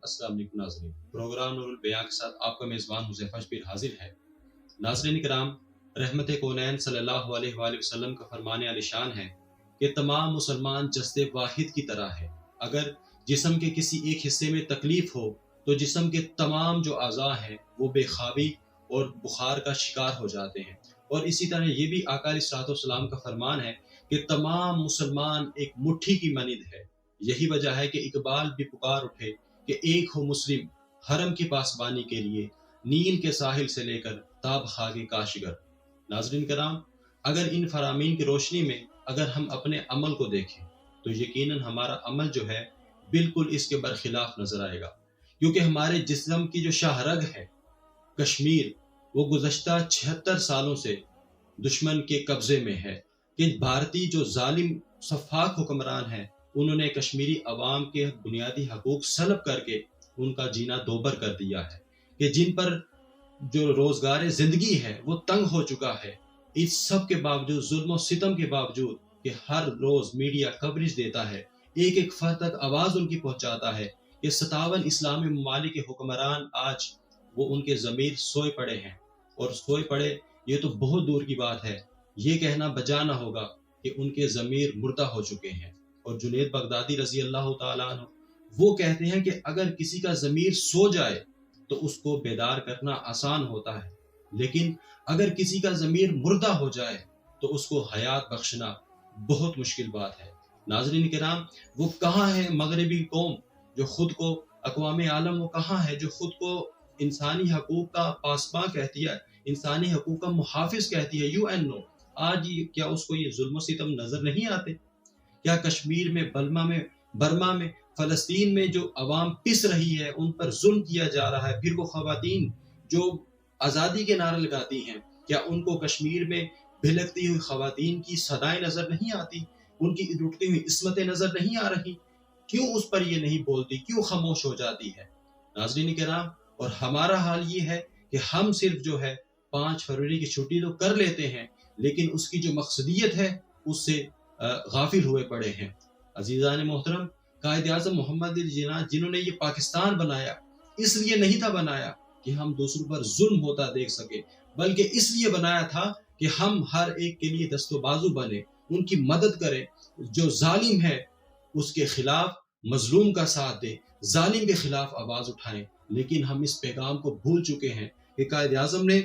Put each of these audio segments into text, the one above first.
السلام علیکم ناظرین، پروگرام نور البیاں کے ساتھ آپ کا میزبان حذیفہ شبیر حاضر ہے۔ ناظرین کرام، رحمت کونین صلی اللہ علیہ وآلہ وسلم کا فرمان عالی شان ہے کہ تمام مسلمان جسد واحد کی طرح ہے۔ اگر جسم کے کسی ایک حصے میں تکلیف ہو تو جسم کے تمام جو اعضاء ہیں وہ بے خوابی اور بخار کا شکار ہو جاتے ہیں۔ اور اسی طرح یہ بھی آقا علیہ الصلوۃ والسلام کا فرمان ہے کہ تمام مسلمان ایک مٹھی کی مانند ہے۔ یہی وجہ ہے کہ اقبال بھی پکار اٹھے کہ ایک ہو مسلم حرم کی پاسبانی کے لیے، نیل کے ساحل سے لے کر تاب خاک کاشگر۔ ناظرین کرام، اگر ان فرامین کی روشنی میں اگر ہم اپنے عمل کو دیکھیں تو یقیناً ہمارا عمل جو ہے بالکل اس کے برخلاف نظر آئے گا، کیونکہ ہمارے جسم کی جو شاہ رگ ہے کشمیر، وہ گزشتہ 76 سالوں سے دشمن کے قبضے میں ہے کہ بھارتی جو ظالم سفاک حکمران ہیں انہوں نے کشمیری عوام کے بنیادی حقوق سلب کر کے ان کا جینا دوبر کر دیا ہے، کہ جن پر جو روزگار زندگی ہے وہ تنگ ہو چکا ہے۔ اس سب کے باوجود، ظلم و ستم کے باوجود کہ ہر روز میڈیا کوریج دیتا ہے، ایک ایک فرد تک آواز ان کی پہنچاتا ہے کہ 57 اسلامی ممالک کے حکمران آج وہ ان کے ضمیر سوئے پڑے ہیں، اور سوئے پڑے یہ تو بہت دور کی بات ہے، یہ کہنا بجا نہ ہوگا کہ ان کے ضمیر مردہ ہو چکے ہیں۔ اور جنید بغدادی رضی اللہ تعالیٰ عنہ وہ کہتے ہیں کہ اگر کسی کا ضمیر سو جائے تو اس کو بیدار کرنا آسان ہوتا ہے، لیکن اگر کسی کا ضمیر مردہ ہو جائے تو اس کو حیات بخشنا بہت مشکل بات ہے۔ ناظرین کرام، وہ کہاں ہے مغربی قوم جو خود کو اقوام عالم، وہ کہاں ہے جو خود کو انسانی حقوق کا پاسباں کہتی ہے، انسانی حقوق کا محافظ کہتی ہے، UN؟ آج کیا اس کو یہ ظلم و ستم نظر نہیں آتے؟ کیا کشمیر میں، برما میں، فلسطین میں جو عوام پس رہی ہے ان پر ظلم کیا جا رہا ہے؟ پھر وہ خواتین جو آزادی کے نعرے لگاتی ہیں، کیا ان کو کشمیر میں بھلکتی ہوئی خواتین کی صدائیں نظر نہیں آتی؟ ان کی لٹتی ہوئی عصمتیں نظر نہیں آ رہی؟ کیوں اس پر یہ نہیں بولتی؟ کیوں خاموش ہو جاتی ہے؟ ناظرین کرام، اور ہمارا حال یہ ہے کہ ہم صرف جو ہے 5 فروری کی چھٹی تو کر لیتے ہیں، لیکن اس کی جو مقصدیت ہے اس سے غافل ہوئے پڑے ہیں۔ عزیزان محترم، قائد اعظم محمد علی جناح جنہوں نے یہ پاکستان بنایا، اس لیے نہیں تھا بنایا کہ ہم دوسروں پر ظلم ہوتا دیکھ سکے، بلکہ اس لیے بنایا تھا کہ ہم ہر ایک کے لیے دست و بازو بنے، ان کی مدد کریں، جو ظالم ہے اس کے خلاف مظلوم کا ساتھ دیں، ظالم کے خلاف آواز اٹھائیں۔ لیکن ہم اس پیغام کو بھول چکے ہیں کہ قائد اعظم نے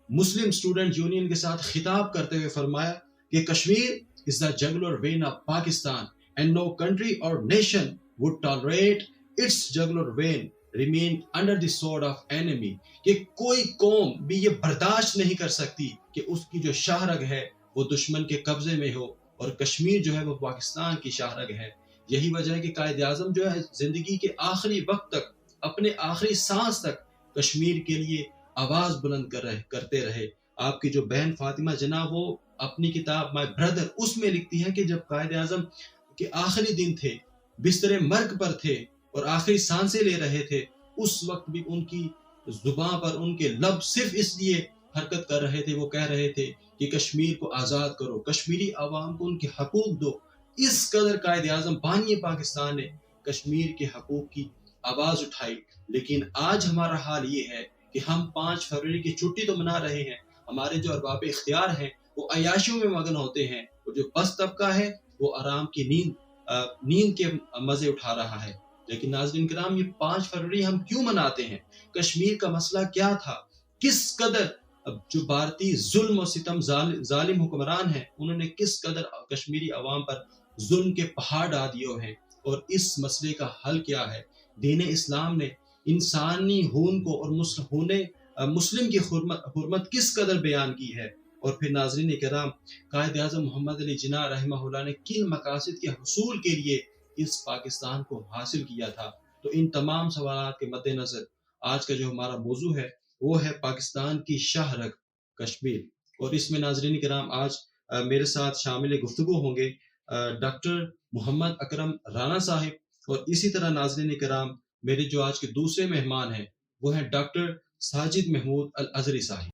مسلم اسٹوڈنٹ یونین کے ساتھ خطاب کرتے ہوئے فرمایا کہ Kashmir is the jugular vein of Pakistan and no country or nation would tolerate its jugular vein remain under the sword of enemy، کہ کوئی قوم بھی یہ برداشت نہیں کر سکتی کہ اس کی جو شاہ رگ ہے وہ دشمن کے قبضے میں ہو، اور کشمیر جو ہے وہ پاکستان کی شاہ رگ ہے۔ یہی وجہ ہے کہ قائد اعظم جو ہے زندگی کے آخری وقت تک، اپنے آخری سانس تک کشمیر کے لیے آواز بلند کرتے رہے۔ آپ کی جو بہن فاطمہ جناح وہ اپنی کتاب مائی بردر اس میں لکھتی ہیں کہ جب قائد اعظم کے آخری دن تھے، بستر مرگ پر تھے اور آخری سانسیں لے رہے تھے، اس وقت بھی ان کی زبان پر، ان کے لب صرف اس لیے حرکت کر رہے تھے، وہ کہہ رہے تھے کہ کشمیر کو آزاد کرو، کشمیری عوام کو ان کے حقوق دو۔ اس قدر قائد اعظم بانی پاکستان نے کشمیر کے حقوق کی آواز اٹھائی۔ لیکن آج ہمارا حال یہ ہے کہ ہم 5 فروری کی چھٹی تو منا رہے ہیں، ہمارے جو ارباب اختیار ہیں وہ عیاشیوں میں مگن ہوتے ہیں، اور جو پست طبقہ ہے وہ آرام کی نیند کے مزے اٹھا رہا ہے۔ لیکن ناظرین کرام، یہ 5 فروری ہم کیوں مناتے ہیں؟ کشمیر کا مسئلہ کیا تھا؟ کس قدر جو بھارتی ظلم و ستم ظالم حکمران ہیں انہوں نے کس قدر کشمیری عوام پر ظلم کے پہاڑ ڈال دیے ہیں، اور اس مسئلے کا حل کیا ہے؟ دین اسلام نے انسانی خون کو اور مسلم کی حرمت کس قدر بیان کی ہے؟ اور پھر ناظرین کرام، قائد اعظم محمد علی جناح رحمہ اللہ نے کن مقاصد کے حصول کے لیے اس پاکستان کو حاصل کیا تھا؟ تو ان تمام سوالات کے مد نظر آج کا جو ہمارا موضوع ہے وہ ہے پاکستان کی شاہ رگ کشمیر، اور اس میں ناظرین کرام آج میرے ساتھ شامل گفتگو ہوں گے ڈاکٹر محمد اکرم رانا صاحب، اور اسی طرح ناظرین کرام میرے جو آج کے دوسرے مہمان ہیں وہ ہیں ڈاکٹر ساجد محمود الازہری صاحب۔